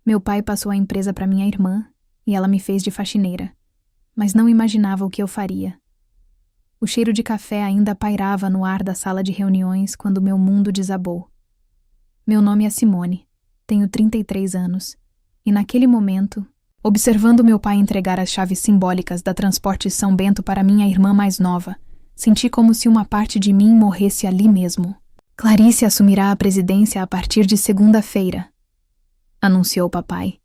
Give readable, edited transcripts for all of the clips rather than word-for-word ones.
Meu pai passou a empresa para minha irmã e ela me fez de faxineira, mas não imaginava o que eu faria. O cheiro de café ainda pairava no ar da sala de reuniões quando meu mundo desabou. Meu nome é Simone, tenho 33 anos, e naquele momento, observando meu pai entregar as chaves simbólicas da Transporte São Bento para minha irmã mais nova, senti como se uma parte de mim morresse ali mesmo. Clarice assumirá a presidência a partir de segunda-feira, anunciou papai,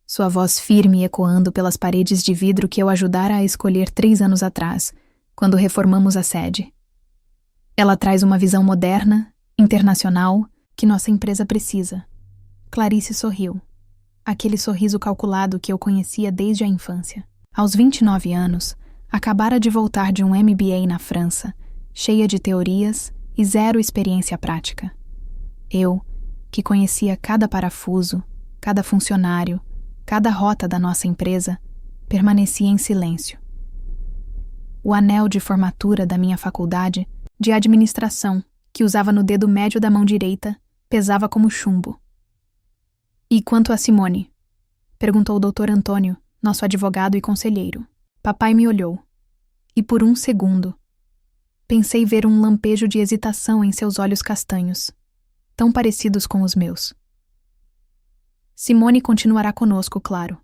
sua voz firme ecoando pelas paredes de vidro que eu ajudara a escolher 3 anos atrás, quando reformamos a sede. Ela traz uma visão moderna, internacional, que nossa empresa precisa. Clarice sorriu. Aquele sorriso calculado que eu conhecia desde a infância. Aos 29 anos, acabara de voltar de um MBA na França, cheia de teorias e 0 experiência prática. Eu, que conhecia cada parafuso, cada funcionário, cada rota da nossa empresa, permanecia em silêncio. O anel de formatura da minha faculdade, de administração, que usava no dedo médio da mão direita, pesava como chumbo. E quanto a Simone? Perguntou o Dr. Antônio, nosso advogado e conselheiro. Papai me olhou. E por um segundo, pensei ver um lampejo de hesitação em seus olhos castanhos, tão parecidos com os meus. Simone continuará conosco, claro.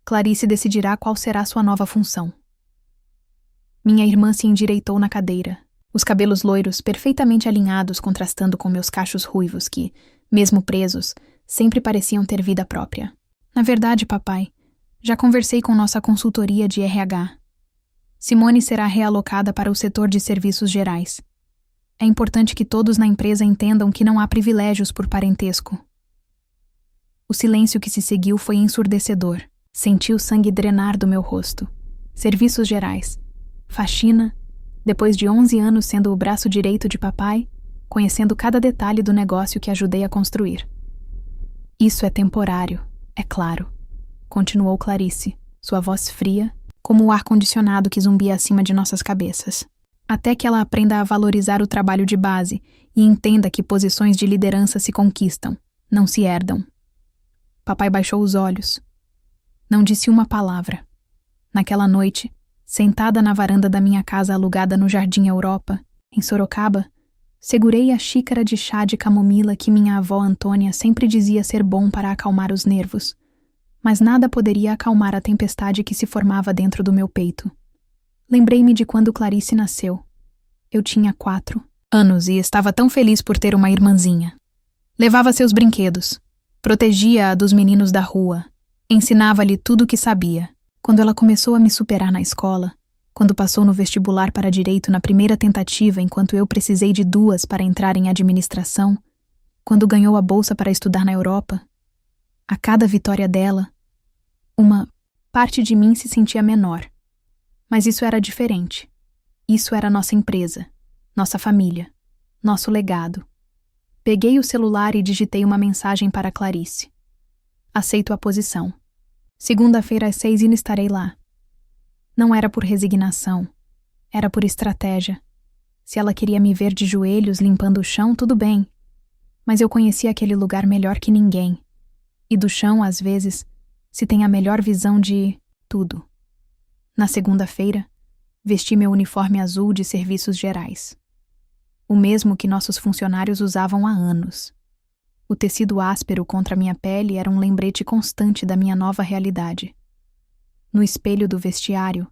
Clarice decidirá qual será sua nova função. Minha irmã se endireitou na cadeira, os cabelos loiros perfeitamente alinhados contrastando com meus cachos ruivos que, mesmo presos, sempre pareciam ter vida própria. Na verdade, papai, já conversei com nossa consultoria de RH. Simone será realocada para o setor de serviços gerais. É importante que todos na empresa entendam que não há privilégios por parentesco. O silêncio que se seguiu foi ensurdecedor. Senti o sangue drenar do meu rosto. Serviços gerais. Faxina, depois de 11 anos sendo o braço direito de papai, conhecendo cada detalhe do negócio que ajudei a construir. Isso é temporário, é claro, continuou Clarice, sua voz fria, como o ar-condicionado que zumbia acima de nossas cabeças. Até que ela aprenda a valorizar o trabalho de base e entenda que posições de liderança se conquistam, não se herdam. Papai baixou os olhos. Não disse uma palavra. Naquela noite, sentada na varanda da minha casa alugada no Jardim Europa, em Sorocaba, segurei a xícara de chá de camomila que minha avó Antônia sempre dizia ser bom para acalmar os nervos, mas nada poderia acalmar a tempestade que se formava dentro do meu peito. Lembrei-me de quando Clarice nasceu. Eu tinha 4 anos e estava tão feliz por ter uma irmãzinha. Levava seus brinquedos, protegia-a dos meninos da rua, ensinava-lhe tudo o que sabia. Quando ela começou a me superar na escola, quando passou no vestibular para direito na primeira tentativa enquanto eu precisei de 2 para entrar em administração, quando ganhou a bolsa para estudar na Europa, a cada vitória dela, uma parte de mim se sentia menor. Mas isso era diferente. Isso era nossa empresa, nossa família, nosso legado. Peguei o celular e digitei uma mensagem para Clarice. Aceito a posição. Segunda-feira às 6 estarei lá. Não era por resignação, era por estratégia. Se ela queria me ver de joelhos limpando o chão, tudo bem. Mas eu conhecia aquele lugar melhor que ninguém. E do chão, às vezes, se tem a melhor visão de tudo. Na segunda-feira, vesti meu uniforme azul de serviços gerais. O mesmo que nossos funcionários usavam há anos. O tecido áspero contra minha pele era um lembrete constante da minha nova realidade. No espelho do vestiário,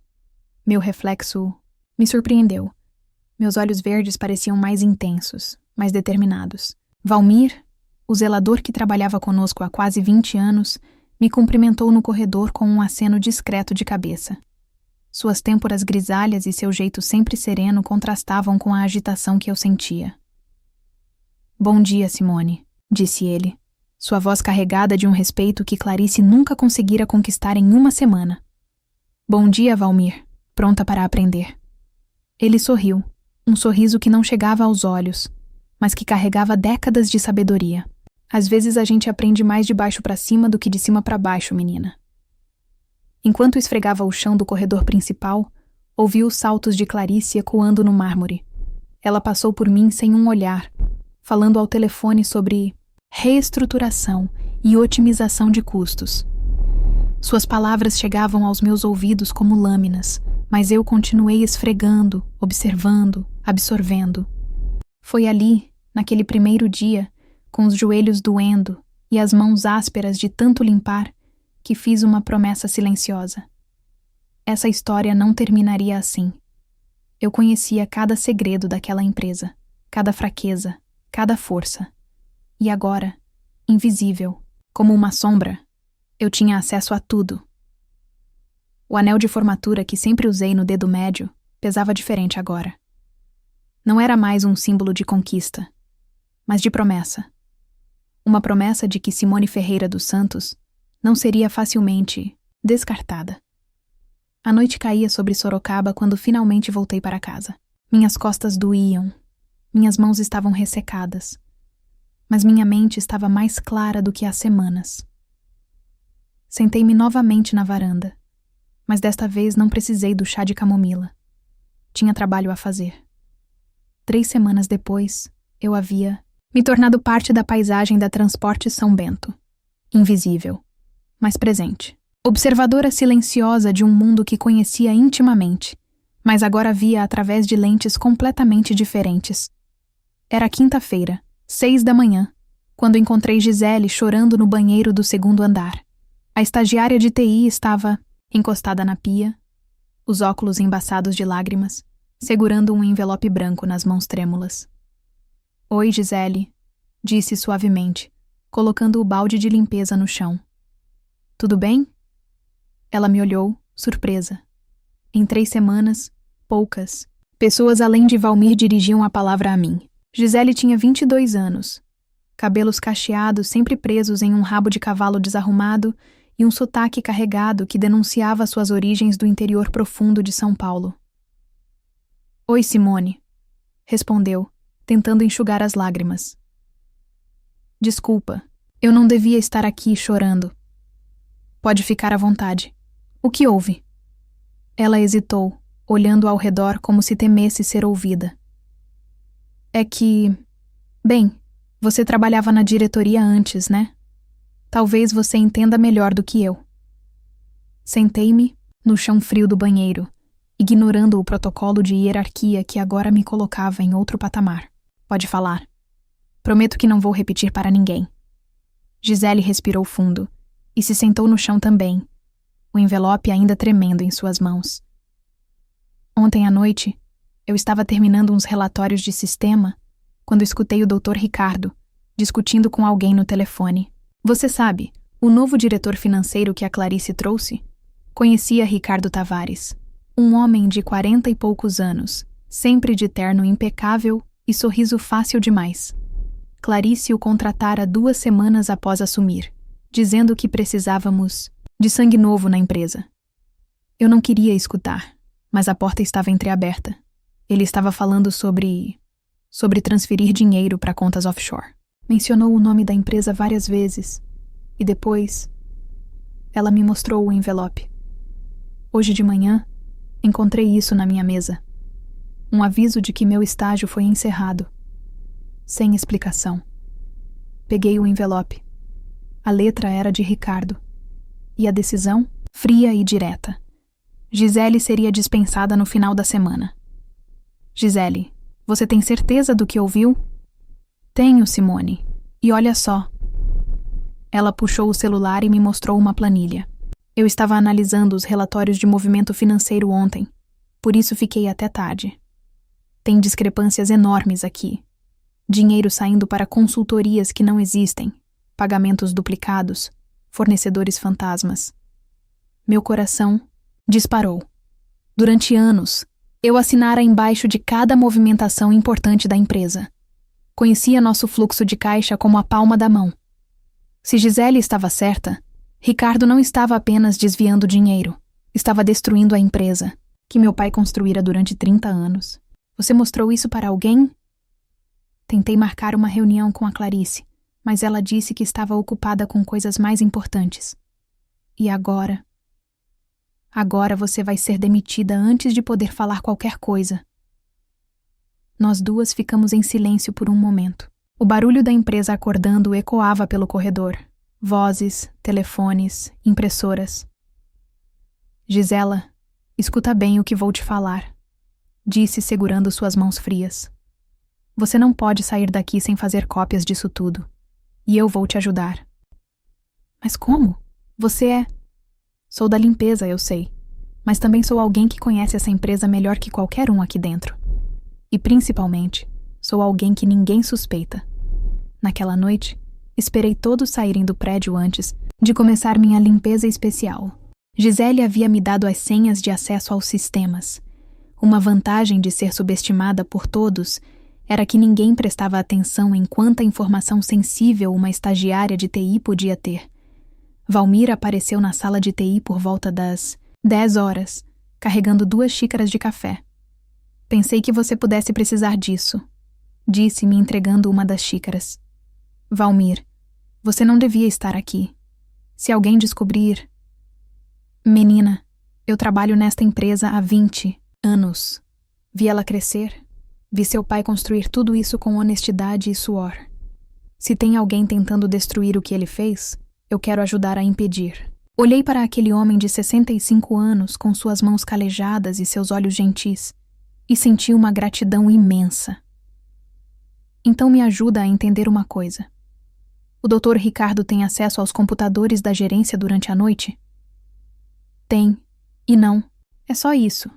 meu reflexo me surpreendeu. Meus olhos verdes pareciam mais intensos, mais determinados. Valmir, o zelador que trabalhava conosco há quase 20 anos, me cumprimentou no corredor com um aceno discreto de cabeça. Suas têmporas grisalhas e seu jeito sempre sereno contrastavam com a agitação que eu sentia. Bom dia, Simone, disse ele, sua voz carregada de um respeito que Clarice nunca conseguira conquistar em uma semana. Bom dia, Valmir, pronta para aprender. Ele sorriu, um sorriso que não chegava aos olhos, mas que carregava décadas de sabedoria. Às vezes a gente aprende mais de baixo para cima do que de cima para baixo, menina. Enquanto esfregava o chão do corredor principal, ouvi os saltos de Clarice ecoando no mármore. Ela passou por mim sem um olhar, falando ao telefone sobre reestruturação e otimização de custos. Suas palavras chegavam aos meus ouvidos como lâminas, mas eu continuei esfregando, observando, absorvendo. Foi ali, naquele primeiro dia, com os joelhos doendo e as mãos ásperas de tanto limpar, que fiz uma promessa silenciosa. Essa história não terminaria assim. Eu conhecia cada segredo daquela empresa, cada fraqueza, cada força. E agora, invisível, como uma sombra, eu tinha acesso a tudo. O anel de formatura que sempre usei no dedo médio pesava diferente agora. Não era mais um símbolo de conquista, mas de promessa. Uma promessa de que Simone Ferreira dos Santos não seria facilmente descartada. A noite caía sobre Sorocaba quando finalmente voltei para casa. Minhas costas doíam, minhas mãos estavam ressecadas, mas minha mente estava mais clara do que há semanas. Sentei-me novamente na varanda, mas desta vez não precisei do chá de camomila. Tinha trabalho a fazer. 3 semanas depois, eu havia me tornado parte da paisagem da Transportes São Bento. Invisível, mas presente. Observadora silenciosa de um mundo que conhecia intimamente, mas agora via através de lentes completamente diferentes. Era quinta-feira, 6 da manhã, quando encontrei Gisele chorando no banheiro do 2º andar. A estagiária de TI estava encostada na pia, os óculos embaçados de lágrimas, segurando um envelope branco nas mãos trêmulas. "Oi, Gisele", disse suavemente, colocando o balde de limpeza no chão. "Tudo bem?" Ela me olhou, surpresa. Em 3 semanas, poucas pessoas além de Valmir dirigiam a palavra a mim. Gisele tinha 22 anos. Cabelos cacheados sempre presos em um rabo de cavalo desarrumado e um sotaque carregado que denunciava suas origens do interior profundo de São Paulo. "Oi, Simone", respondeu, tentando enxugar as lágrimas. "Desculpa, eu não devia estar aqui chorando." "Pode ficar à vontade. O que houve?" Ela hesitou, olhando ao redor como se temesse ser ouvida. "É que... Bem, você trabalhava na diretoria antes, né? Talvez você entenda melhor do que eu." Sentei-me no chão frio do banheiro, ignorando o protocolo de hierarquia que agora me colocava em outro patamar. "Pode falar. Prometo que não vou repetir para ninguém." Gisele respirou fundo e se sentou no chão também, o envelope ainda tremendo em suas mãos. "Ontem à noite, eu estava terminando uns relatórios de sistema quando escutei o Dr. Ricardo discutindo com alguém no telefone. Você sabe, o novo diretor financeiro que a Clarice trouxe? Conhecia Ricardo Tavares, um homem de 40 e poucos anos, sempre de terno impecável e sorriso fácil demais. Clarice o contratara 2 semanas após assumir, dizendo que precisávamos de sangue novo na empresa. Eu não queria escutar, mas a porta estava entreaberta. Ele estava falando sobre transferir dinheiro para contas offshore. Mencionou o nome da empresa várias vezes, e depois ela me mostrou o envelope. Hoje de manhã, encontrei isso na minha mesa. Um aviso de que meu estágio foi encerrado. Sem explicação. Peguei o envelope. A letra era de Ricardo. E a decisão, fria e direta. Gisele seria dispensada no final da semana. "Gisele, você tem certeza do que ouviu?" "Tenho, Simone. E olha só." Ela puxou o celular e me mostrou uma planilha. Eu estava analisando os relatórios de movimento financeiro ontem, por isso fiquei até tarde. Tem discrepâncias enormes aqui. Dinheiro saindo para consultorias que não existem, pagamentos duplicados, fornecedores fantasmas. Meu coração disparou. Durante anos, eu assinara embaixo de cada movimentação importante da empresa. Conhecia nosso fluxo de caixa como a palma da mão. Se Gisele estava certa, Ricardo não estava apenas desviando dinheiro, estava destruindo a empresa, que meu pai construíra durante 30 anos. "Você mostrou isso para alguém?" Tentei marcar uma reunião com a Clarice, mas ela disse que estava ocupada com coisas mais importantes. "E agora? Agora você vai ser demitida antes de poder falar qualquer coisa." Nós duas ficamos em silêncio por um momento. O barulho da empresa acordando ecoava pelo corredor, Vozes, telefones, impressoras. Gisela, escuta bem o que vou te falar, disse segurando suas mãos frias. Você não pode sair daqui sem fazer cópias disso tudo. E eu vou te ajudar. Mas como? Você é... Sou da limpeza, eu sei. Mas também sou alguém que conhece essa empresa melhor que qualquer um aqui dentro. E principalmente, sou alguém que ninguém suspeita. Naquela noite, esperei todos saírem do prédio antes de começar minha limpeza especial. Gisele havia me dado as senhas de acesso aos sistemas. Uma vantagem de ser subestimada por todos era que ninguém prestava atenção em quanta informação sensível uma estagiária de TI podia ter. Valmir apareceu na sala de TI por volta das 10 horas, carregando 2 xícaras de café. Pensei que você pudesse precisar disso, disse, me entregando uma das xícaras. Valmir, você não devia estar aqui. Se alguém descobrir... Menina, eu trabalho nesta empresa há 20 anos. Vi ela crescer. Vi seu pai construir tudo isso com honestidade e suor. Se tem alguém tentando destruir o que ele fez, eu quero ajudar a impedir. Olhei para aquele homem de 65 anos com suas mãos calejadas e seus olhos gentis e senti uma gratidão imensa. Então me ajuda a entender uma coisa. O Dr. Ricardo tem acesso aos computadores da gerência durante a noite? Tem. E não. É só isso.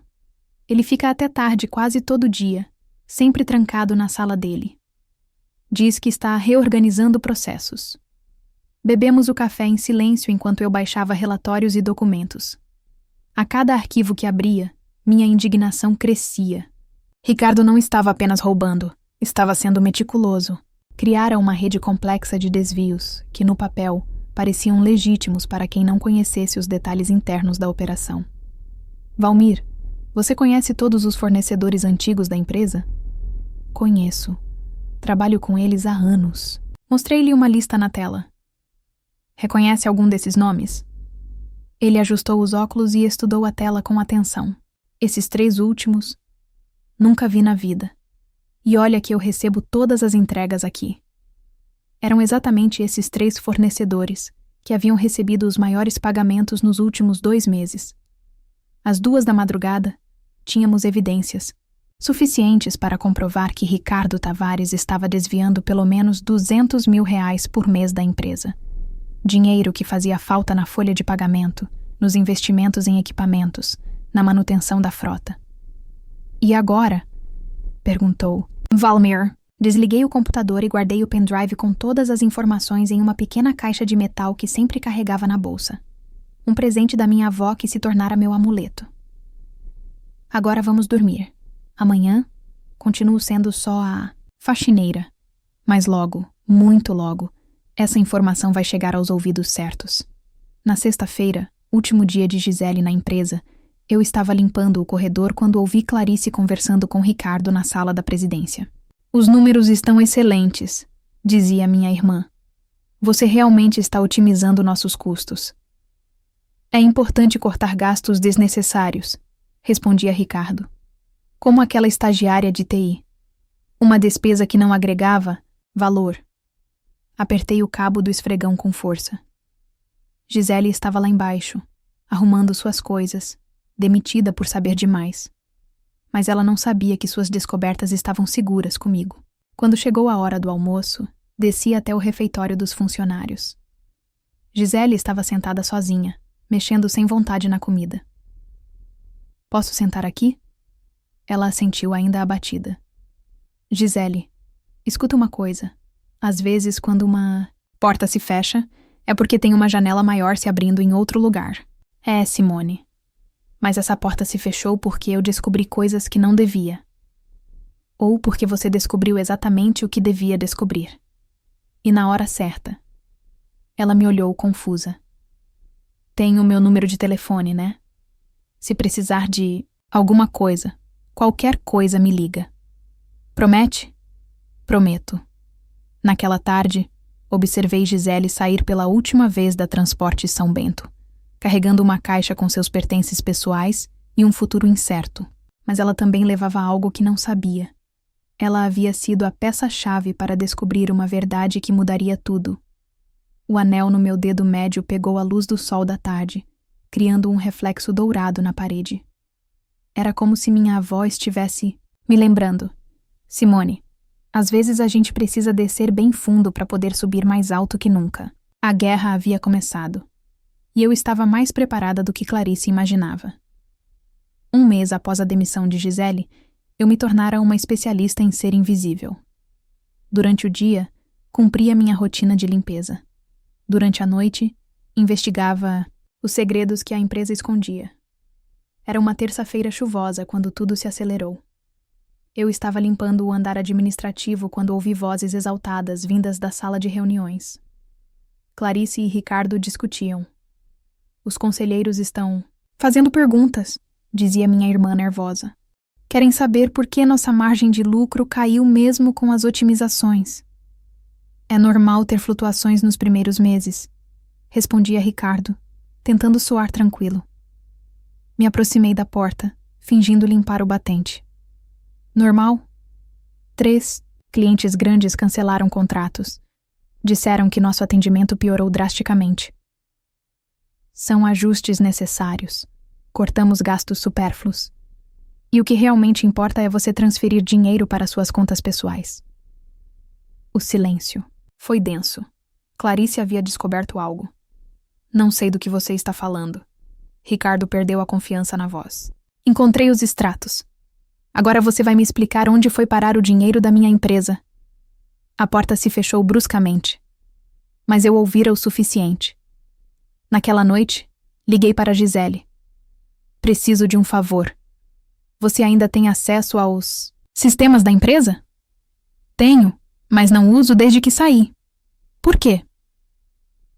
Ele fica até tarde quase todo dia, sempre trancado na sala dele. Diz que está reorganizando processos. Bebemos o café em silêncio enquanto eu baixava relatórios e documentos. A cada arquivo que abria, minha indignação crescia. Ricardo não estava apenas roubando, estava sendo meticuloso. Criara uma rede complexa de desvios, que no papel pareciam legítimos para quem não conhecesse os detalhes internos da operação. Valmir, você conhece todos os fornecedores antigos da empresa? Conheço. Trabalho com eles há anos. Mostrei-lhe uma lista na tela. Reconhece algum desses nomes? Ele ajustou os óculos e estudou a tela com atenção. Esses 3 últimos, nunca vi na vida. E olha que eu recebo todas as entregas aqui. Eram exatamente esses 3 fornecedores que haviam recebido os maiores pagamentos nos últimos 2 meses. Às 2 da madrugada, tínhamos evidências suficientes para comprovar que Ricardo Tavares estava desviando pelo menos R$200 mil por mês da empresa. Dinheiro que fazia falta na folha de pagamento, nos investimentos em equipamentos, na manutenção da frota. E agora? Perguntou. Valmir. Desliguei o computador e guardei o pendrive com todas as informações em uma pequena caixa de metal que sempre carregava na bolsa. Um presente da minha avó que se tornara meu amuleto. Agora vamos dormir. Amanhã, continuo sendo só a faxineira. Mas logo, muito logo, essa informação vai chegar aos ouvidos certos. Na sexta-feira, último dia de Gisele na empresa, eu estava limpando o corredor quando ouvi Clarice conversando com Ricardo na sala da presidência. Os números estão excelentes, dizia minha irmã. Você realmente está otimizando nossos custos. É importante cortar gastos desnecessários, respondia Ricardo. Como aquela estagiária de TI. Uma despesa que não agregava valor. Apertei o cabo do esfregão com força. Gisele estava lá embaixo, arrumando suas coisas, demitida por saber demais. Mas ela não sabia que suas descobertas estavam seguras comigo. Quando chegou a hora do almoço, desci até o refeitório dos funcionários. Gisele estava sentada sozinha, mexendo sem vontade na comida. Posso sentar aqui? Ela assentiu ainda abatida. Gisele, escuta uma coisa. Às vezes, quando uma porta se fecha, é porque tem uma janela maior se abrindo em outro lugar. É, Simone. Mas essa porta se fechou porque eu descobri coisas que não devia. Ou porque você descobriu exatamente o que devia descobrir. E na hora certa. Ela me olhou confusa. Tem o meu número de telefone, né? Se precisar de alguma coisa, qualquer coisa me liga. Promete? Prometo. Naquela tarde, observei Gisele sair pela última vez da Transporte São Bento, carregando uma caixa com seus pertences pessoais e um futuro incerto. Mas ela também levava algo que não sabia. Ela havia sido a peça-chave para descobrir uma verdade que mudaria tudo. O anel no meu dedo médio pegou a luz do sol da tarde, criando um reflexo dourado na parede. Era como se minha avó estivesse me lembrando. Simone, às vezes a gente precisa descer bem fundo para poder subir mais alto que nunca. A guerra havia começado. E eu estava mais preparada do que Clarice imaginava. Um mês após a demissão de Gisele, eu me tornara uma especialista em ser invisível. Durante o dia, cumpria minha rotina de limpeza. Durante a noite, investigava os segredos que a empresa escondia. Era uma terça-feira chuvosa quando tudo se acelerou. Eu estava limpando o andar administrativo quando ouvi vozes exaltadas vindas da sala de reuniões. Clarice e Ricardo discutiam. Os conselheiros estão fazendo perguntas, dizia minha irmã nervosa. Querem saber por que nossa margem de lucro caiu mesmo com as otimizações. É normal ter flutuações nos primeiros meses, respondia Ricardo, tentando soar tranquilo. Me aproximei da porta, fingindo limpar o batente. Normal? 3 clientes grandes cancelaram contratos. Disseram que nosso atendimento piorou drasticamente. São ajustes necessários. Cortamos gastos supérfluos. E o que realmente importa é você transferir dinheiro para suas contas pessoais. O silêncio foi denso. Clarice havia descoberto algo. Não sei do que você está falando. Ricardo perdeu a confiança na voz. Encontrei os extratos. Agora você vai me explicar onde foi parar o dinheiro da minha empresa. A porta se fechou bruscamente. Mas eu ouvira o suficiente. Naquela noite, liguei para Gisele. Preciso de um favor. Você ainda tem acesso aos sistemas da empresa? Tenho, mas não uso desde que saí. Por quê?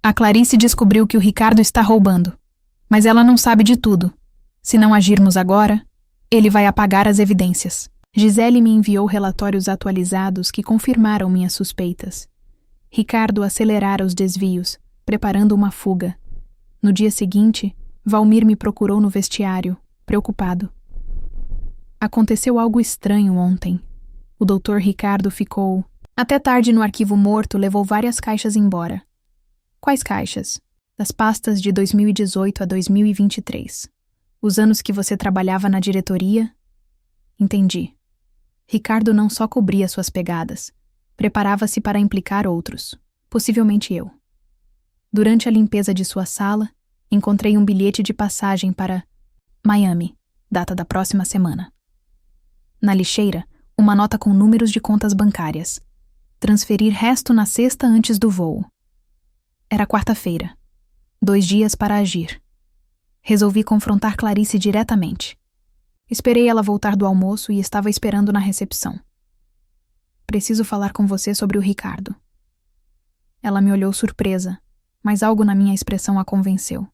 A Clarice descobriu que o Ricardo está roubando, mas ela não sabe de tudo. Se não agirmos agora, ele vai apagar as evidências. Gisele me enviou relatórios atualizados que confirmaram minhas suspeitas. Ricardo acelerara os desvios, preparando uma fuga. No dia seguinte, Valmir me procurou no vestiário, preocupado. Aconteceu algo estranho ontem. O Dr. Ricardo ficou até tarde no arquivo morto, levou várias caixas embora. Quais caixas? Das pastas de 2018 a 2023. Os anos que você trabalhava na diretoria? Entendi. Ricardo não só cobria suas pegadas, preparava-se para implicar outros, possivelmente eu. Durante a limpeza de sua sala, encontrei um bilhete de passagem para Miami, data da próxima semana. Na lixeira, uma nota com números de contas bancárias. Transferir resto na sexta antes do voo. Era quarta-feira. 2 dias para agir. Resolvi confrontar Clarice diretamente. Esperei ela voltar do almoço e estava esperando na recepção. Preciso falar com você sobre o Ricardo. Ela me olhou surpresa, mas algo na minha expressão a convenceu.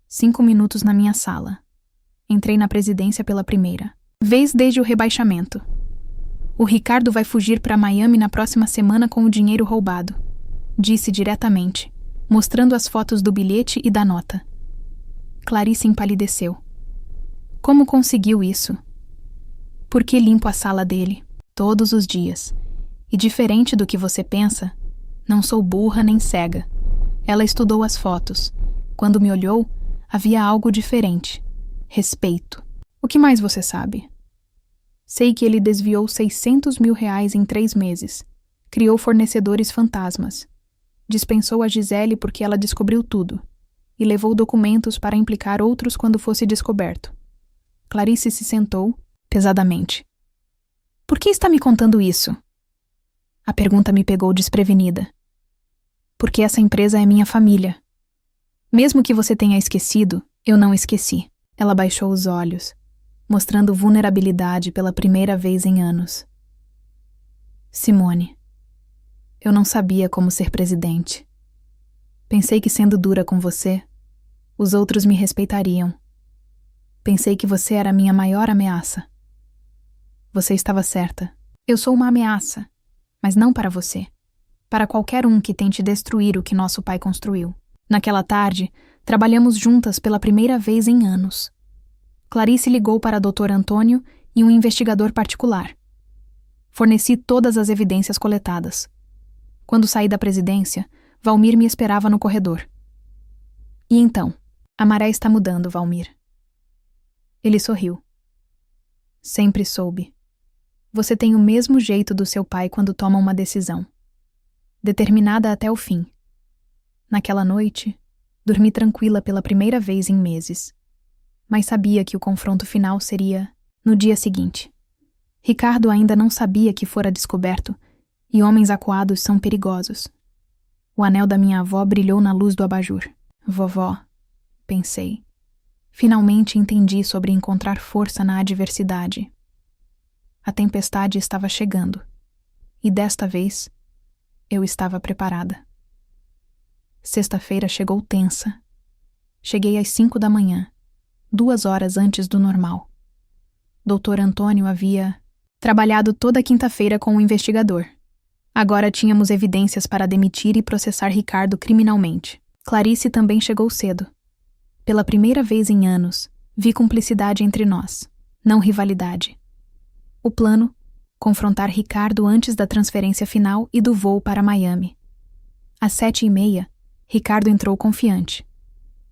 5 minutos na minha sala. Entrei na presidência pela primeira vez desde o rebaixamento. O Ricardo vai fugir para Miami na próxima semana com o dinheiro roubado, disse diretamente, mostrando as fotos do bilhete e da nota. Clarice empalideceu. Como conseguiu isso? Porque limpo a sala dele, todos os dias. E diferente do que você pensa, não sou burra nem cega. Ela estudou as fotos. Quando me olhou, havia algo diferente. Respeito. O que mais você sabe? Sei que ele desviou R$600 mil em 3 meses. Criou fornecedores fantasmas. Dispensou a Gisele porque ela descobriu tudo. E levou documentos para implicar outros quando fosse descoberto. Clarice se sentou, pesadamente. Por que está me contando isso? A pergunta me pegou desprevenida. Porque essa empresa é minha família. Mesmo que você tenha esquecido, eu não esqueci. Ela baixou os olhos, mostrando vulnerabilidade pela primeira vez em anos. Simone, eu não sabia como ser presidente. Pensei que sendo dura com você, os outros me respeitariam. Pensei que você era a minha maior ameaça. Você estava certa. Eu sou uma ameaça, mas não para você. Para qualquer um que tente destruir o que nosso pai construiu. Naquela tarde, trabalhamos juntas pela primeira vez em anos. Clarice ligou para Dr. Antônio e um investigador particular. Forneci todas as evidências coletadas. Quando saí da presidência, Valmir me esperava no corredor. E então? A maré está mudando, Valmir. Ele sorriu. Sempre soube. Você tem o mesmo jeito do seu pai quando toma uma decisão. Determinada até o fim. Naquela noite, dormi tranquila pela primeira vez em meses. Mas sabia que o confronto final seria no dia seguinte. Ricardo ainda não sabia que fora descoberto, e homens acuados são perigosos. O anel da minha avó brilhou na luz do abajur. Vovó, pensei. Finalmente entendi sobre encontrar força na adversidade. A tempestade estava chegando, e desta vez, eu estava preparada. Sexta-feira chegou tensa. Cheguei às 5 da manhã, 2 horas antes do normal. Dr. Antônio havia trabalhado toda quinta-feira com o investigador. Agora tínhamos evidências para demitir e processar Ricardo criminalmente. Clarice também chegou cedo. Pela primeira vez em anos, vi cumplicidade entre nós, não rivalidade. O plano: confrontar Ricardo antes da transferência final e do voo para Miami. Às 7h30, Ricardo entrou confiante.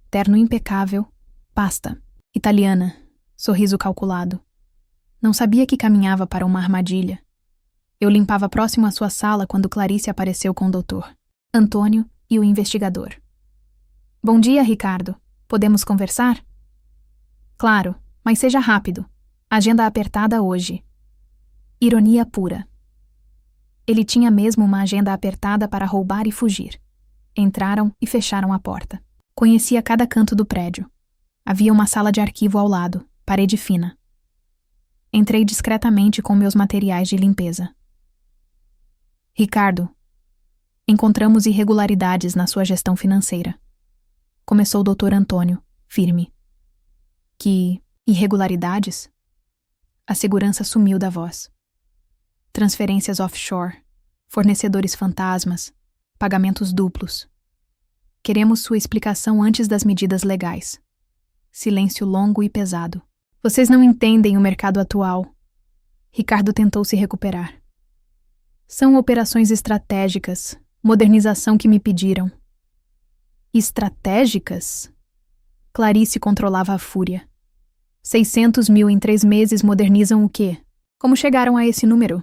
Terno impecável, pasta, italiana, sorriso calculado. Não sabia que caminhava para uma armadilha. Eu limpava próximo à sua sala quando Clarice apareceu com o doutor Antônio e o investigador. Bom dia, Ricardo. Podemos conversar? Claro, mas seja rápido. Agenda apertada hoje. Ironia pura. Ele tinha mesmo uma agenda apertada para roubar e fugir. Entraram e fecharam a porta. Conhecia cada canto do prédio. Havia uma sala de arquivo ao lado, parede fina. Entrei discretamente com meus materiais de limpeza. Ricardo, encontramos irregularidades na sua gestão financeira. Começou o Dr. Antônio, firme. Que irregularidades? A segurança sumiu da voz. Transferências offshore, fornecedores fantasmas, pagamentos duplos. Queremos sua explicação antes das medidas legais. Silêncio longo e pesado. Vocês não entendem o mercado atual. Ricardo tentou se recuperar. São operações estratégicas, modernização que me pediram. Estratégicas? Clarice controlava a fúria. 600 mil em 3 meses modernizam o quê? Como chegaram a esse número?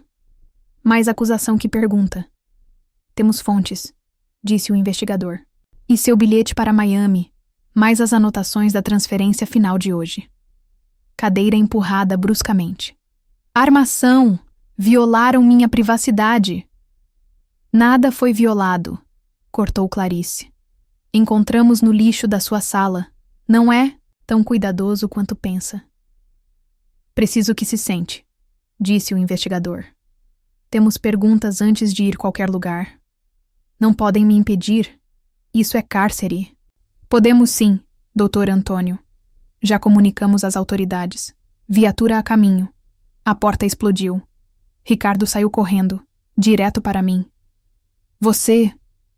Mais acusação que pergunta. Temos fontes, disse o investigador. E seu bilhete para Miami, mais as anotações da transferência final de hoje. Cadeira empurrada bruscamente. Armação! Violaram minha privacidade. Nada foi violado, cortou Clarice. Encontramos no lixo da sua sala. Não é tão cuidadoso quanto pensa. Preciso que se sente, disse o investigador. Temos perguntas antes de ir qualquer lugar. Não podem me impedir. Isso é cárcere. Podemos sim, Dr. Antônio. Já comunicamos às autoridades. Viatura a caminho. A porta explodiu. Ricardo saiu correndo, direto para mim. Você,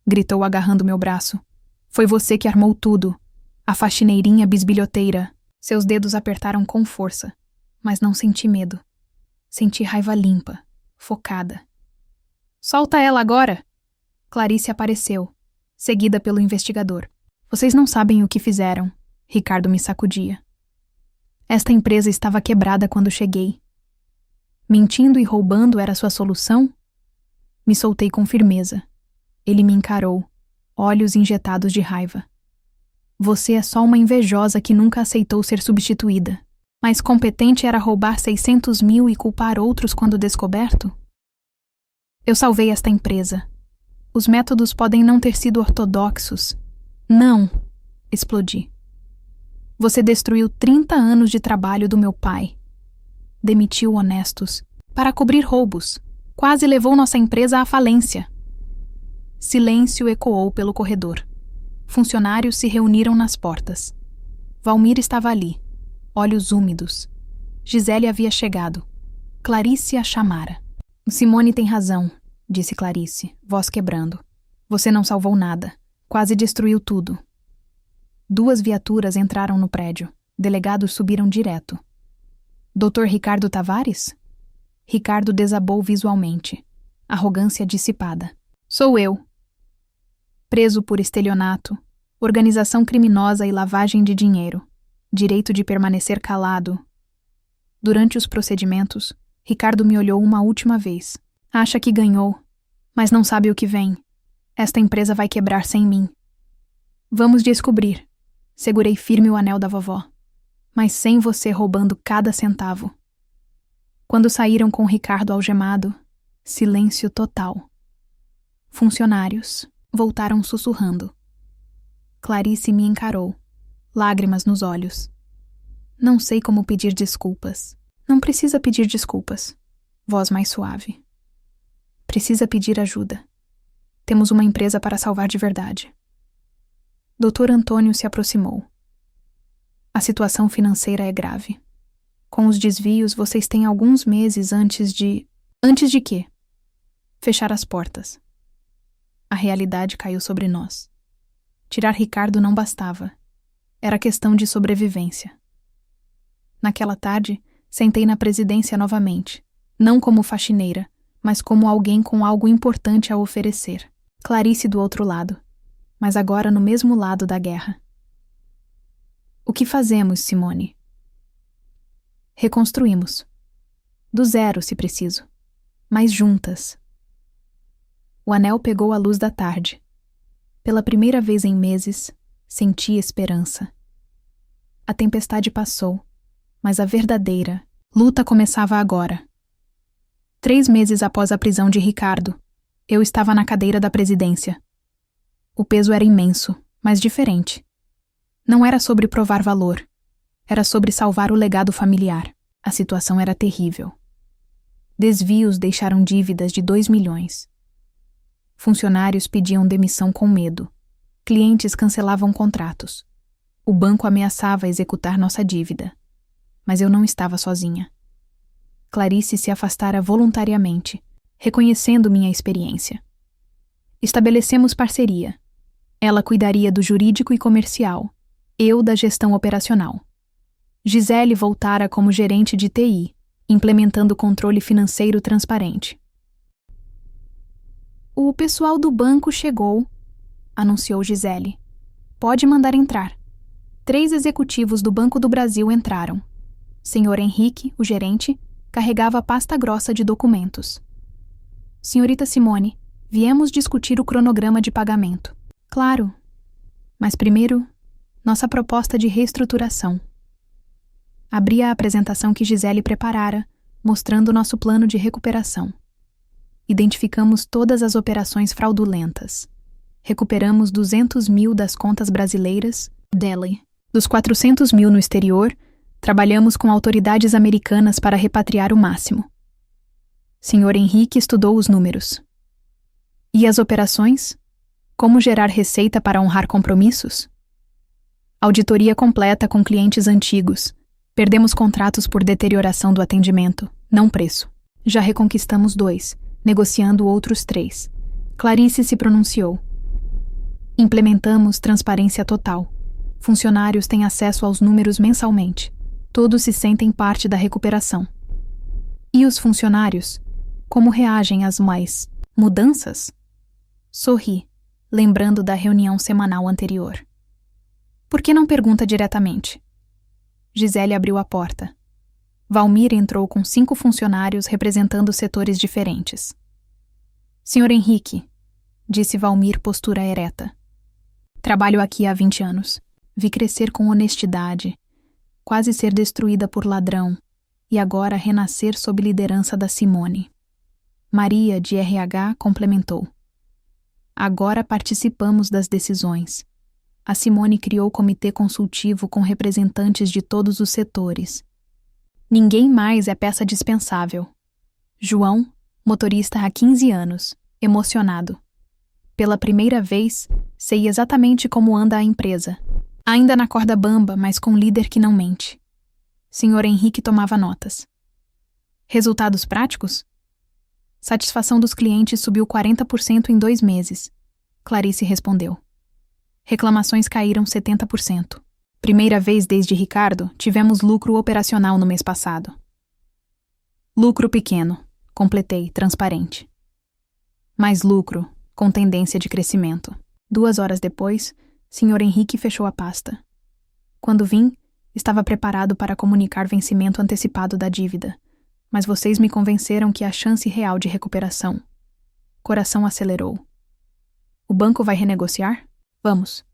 gritou agarrando meu braço. Foi você que armou tudo. A faxineirinha bisbilhoteira. Seus dedos apertaram com força, mas não senti medo. Senti raiva limpa, focada. Solta ela agora! Clarice apareceu, seguida pelo investigador. Vocês não sabem o que fizeram. Ricardo me sacudia. Esta empresa estava quebrada quando cheguei. Mentindo e roubando era sua solução? Me soltei com firmeza. Ele me encarou, olhos injetados de raiva. Você é só uma invejosa que nunca aceitou ser substituída. Mas competente era roubar 600 mil e culpar outros quando descoberto? Eu salvei esta empresa. Os métodos podem não ter sido ortodoxos. Não! Explodi. Você destruiu 30 anos de trabalho do meu pai. Demitiu honestos para cobrir roubos. Quase levou nossa empresa à falência. Silêncio ecoou pelo corredor. Funcionários se reuniram nas portas. Valmir estava ali, olhos úmidos. Gisele havia chegado. Clarice a chamara. Simone tem razão, disse Clarice, voz quebrando. Você não salvou nada. Quase destruiu tudo. 2 viaturas entraram no prédio. Delegados subiram direto. Dr. Ricardo Tavares? Ricardo desabou visualmente. Arrogância dissipada. Sou eu. preso por estelionato, organização criminosa e lavagem de dinheiro, direito de permanecer calado. Durante os procedimentos, Ricardo me olhou uma última vez. Acha que ganhou, mas não sabe o que vem. Esta empresa vai quebrar sem mim. Vamos descobrir. Segurei firme o anel da vovó. Mas sem você roubando cada centavo. Quando saíram com Ricardo algemado, silêncio total. Funcionários voltaram sussurrando. Clarice me encarou, lágrimas nos olhos. Não sei como pedir desculpas. Não precisa pedir desculpas. Voz mais suave. Precisa pedir ajuda. Temos uma empresa para salvar de verdade. Dr. Antônio se aproximou. A situação financeira é grave. Com os desvios, vocês têm alguns meses antes de... Antes de quê? Fechar as portas. A realidade caiu sobre nós. Tirar Ricardo não bastava. Era questão de sobrevivência. Naquela tarde, sentei na presidência novamente, não como faxineira, mas como alguém com algo importante a oferecer. Clarice do outro lado, mas agora no mesmo lado da guerra. O que fazemos, Simone? Reconstruímos. Do zero, se preciso. Mas juntas. O anel pegou a luz da tarde. Pela primeira vez em meses, senti esperança. A tempestade passou, mas a verdadeira luta começava agora. 3 meses após a prisão de Ricardo, eu estava na cadeira da presidência. O peso era imenso, mas diferente. Não era sobre provar valor. Era sobre salvar o legado familiar. A situação era terrível. Desvios deixaram dívidas de 2 milhões. Funcionários pediam demissão com medo. Clientes cancelavam contratos. O banco ameaçava executar nossa dívida. Mas eu não estava sozinha. Clarice se afastara voluntariamente, reconhecendo minha experiência. Estabelecemos parceria. Ela cuidaria do jurídico e comercial, eu da gestão operacional. Gisele voltara como gerente de TI, implementando controle financeiro transparente. O pessoal do banco chegou, anunciou Gisele. Pode mandar entrar. 3 executivos do Banco do Brasil entraram. Senhor Henrique, o gerente, carregava a pasta grossa de documentos. Senhorita Simone, viemos discutir o cronograma de pagamento. Claro. Mas primeiro, nossa proposta de reestruturação. Abri a apresentação que Gisele preparara, mostrando nosso plano de recuperação. Identificamos todas as operações fraudulentas. Recuperamos 200 mil das contas brasileiras, Delhi. Dos 400 mil no exterior, trabalhamos com autoridades americanas para repatriar o máximo. Senhor Henrique estudou os números. E as operações? Como gerar receita para honrar compromissos? Auditoria completa com clientes antigos. Perdemos contratos por deterioração do atendimento, não preço. Já reconquistamos 2, negociando outros 3. Clarice se pronunciou. Implementamos transparência total. Funcionários têm acesso aos números mensalmente. Todos se sentem parte da recuperação. E os funcionários? Como reagem às mudanças? Sorri, lembrando da reunião semanal anterior. Por que não pergunta diretamente? Gisele abriu a porta. Valmir entrou com 5 funcionários representando setores diferentes. Senhor Henrique, disse Valmir, postura ereta. Trabalho aqui há 20 anos. Vi crescer com honestidade, quase ser destruída por ladrão, e agora renascer sob liderança da Simone. Maria, de RH, complementou. Agora participamos das decisões. A Simone criou comitê consultivo com representantes de todos os setores. Ninguém mais é peça dispensável. João, motorista há 15 anos, emocionado. Pela primeira vez, sei exatamente como anda a empresa. Ainda na corda bamba, mas com líder que não mente. Senhor Henrique tomava notas. Resultados práticos? Satisfação dos clientes subiu 40% em 2 meses. Clarice respondeu. Reclamações caíram 70%. Primeira vez desde Ricardo, tivemos lucro operacional no mês passado. Lucro pequeno, completei, transparente. Mais lucro, com tendência de crescimento. 2 horas depois, Sr. Henrique fechou a pasta. Quando vim, estava preparado para comunicar vencimento antecipado da dívida, mas vocês me convenceram que há chance real de recuperação. Coração acelerou. O banco vai renegociar? Vamos.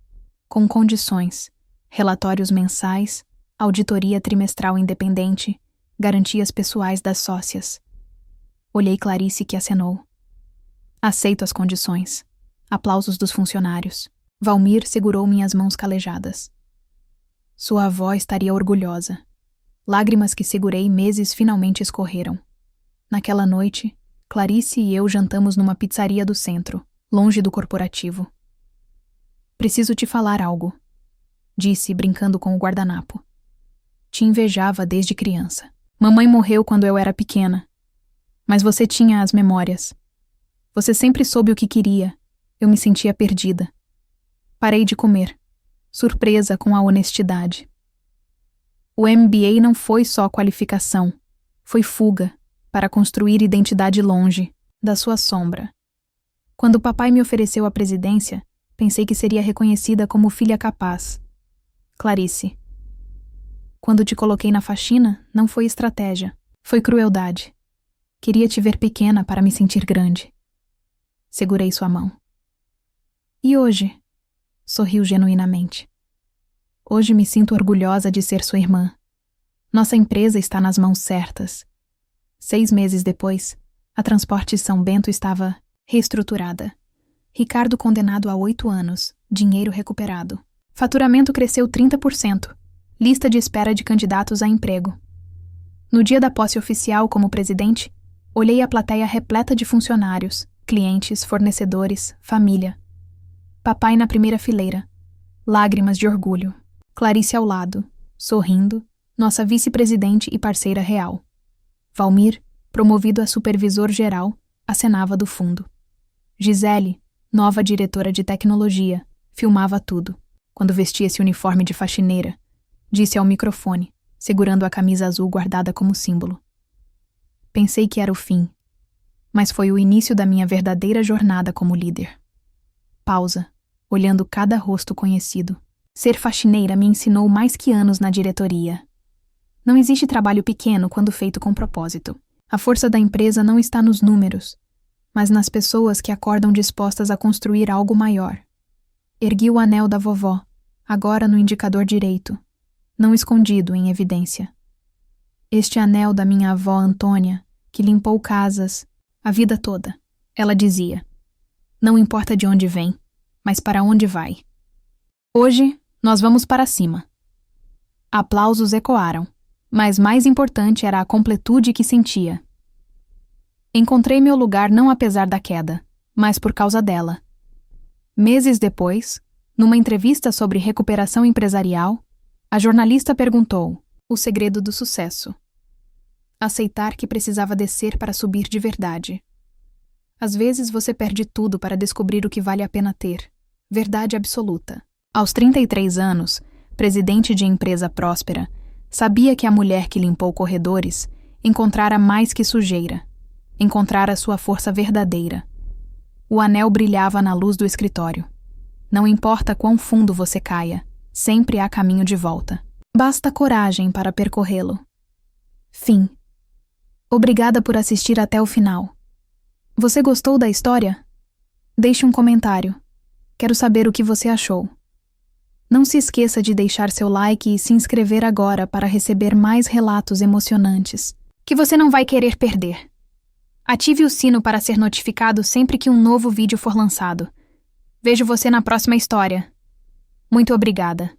Com condições, relatórios mensais, auditoria trimestral independente, garantias pessoais das sócias. Olhei Clarice, que acenou. Aceito as condições. Aplausos dos funcionários. Valmir segurou minhas mãos calejadas. Sua avó estaria orgulhosa. Lágrimas que segurei meses finalmente escorreram. Naquela noite, Clarice e eu jantamos numa pizzaria do centro, longe do corporativo. Preciso te falar algo, disse, brincando com o guardanapo. Te invejava desde criança. Mamãe morreu quando eu era pequena. Mas você tinha as memórias. Você sempre soube o que queria. Eu me sentia perdida. Parei de comer, surpresa com a honestidade. O MBA não foi só qualificação, foi fuga para construir identidade longe da sua sombra. Quando papai me ofereceu a presidência, pensei que seria reconhecida como filha capaz. Clarice. Quando te coloquei na faxina, não foi estratégia, foi crueldade. Queria te ver pequena para me sentir grande. Segurei sua mão. E hoje? Sorriu genuinamente. Hoje me sinto orgulhosa de ser sua irmã. Nossa empresa está nas mãos certas. 6 meses depois, a Transportes São Bento estava reestruturada. Ricardo condenado a 8 anos, dinheiro recuperado. Faturamento cresceu 30%. Lista de espera de candidatos a emprego. No dia da posse oficial como presidente, olhei a plateia repleta de funcionários, clientes, fornecedores, família. Papai na primeira fileira. Lágrimas de orgulho. Clarice ao lado, sorrindo, nossa vice-presidente e parceira real. Valmir, promovido a supervisor geral, acenava do fundo. Gisele, nova diretora de tecnologia, filmava tudo. Quando vestia esse uniforme de faxineira, disse ao microfone, segurando a camisa azul guardada como símbolo. Pensei que era o fim, mas foi o início da minha verdadeira jornada como líder. Pausa, olhando cada rosto conhecido. Ser faxineira me ensinou mais que anos na diretoria. Não existe trabalho pequeno quando feito com propósito. A força da empresa não está nos números, mas nas pessoas que acordam dispostas a construir algo maior. Ergui o anel da vovó, agora no indicador direito, não escondido em evidência. Este anel da minha avó Antônia, que limpou casas a vida toda. Ela dizia: não importa de onde vem, mas para onde vai. Hoje, nós vamos para cima. Aplausos ecoaram, mas mais importante era a completude que sentia. Encontrei meu lugar não apesar da queda, mas por causa dela. Meses depois, numa entrevista sobre recuperação empresarial, a jornalista perguntou: o segredo do sucesso. Aceitar que precisava descer para subir de verdade. Às vezes você perde tudo para descobrir o que vale a pena ter. Verdade absoluta. Aos 33 anos, presidente de empresa próspera, sabia que a mulher que limpou corredores encontrara mais que sujeira. Encontrara sua força verdadeira. O anel brilhava na luz do escritório. Não importa quão fundo você caia, sempre há caminho de volta. Basta coragem para percorrê-lo. Fim. Obrigada por assistir até o final. Você gostou da história? Deixe um comentário. Quero saber o que você achou. Não se esqueça de deixar seu like e se inscrever agora para receber mais relatos emocionantes, que você não vai querer perder. Ative o sino para ser notificado sempre que um novo vídeo for lançado. Vejo você na próxima história. Muito obrigada.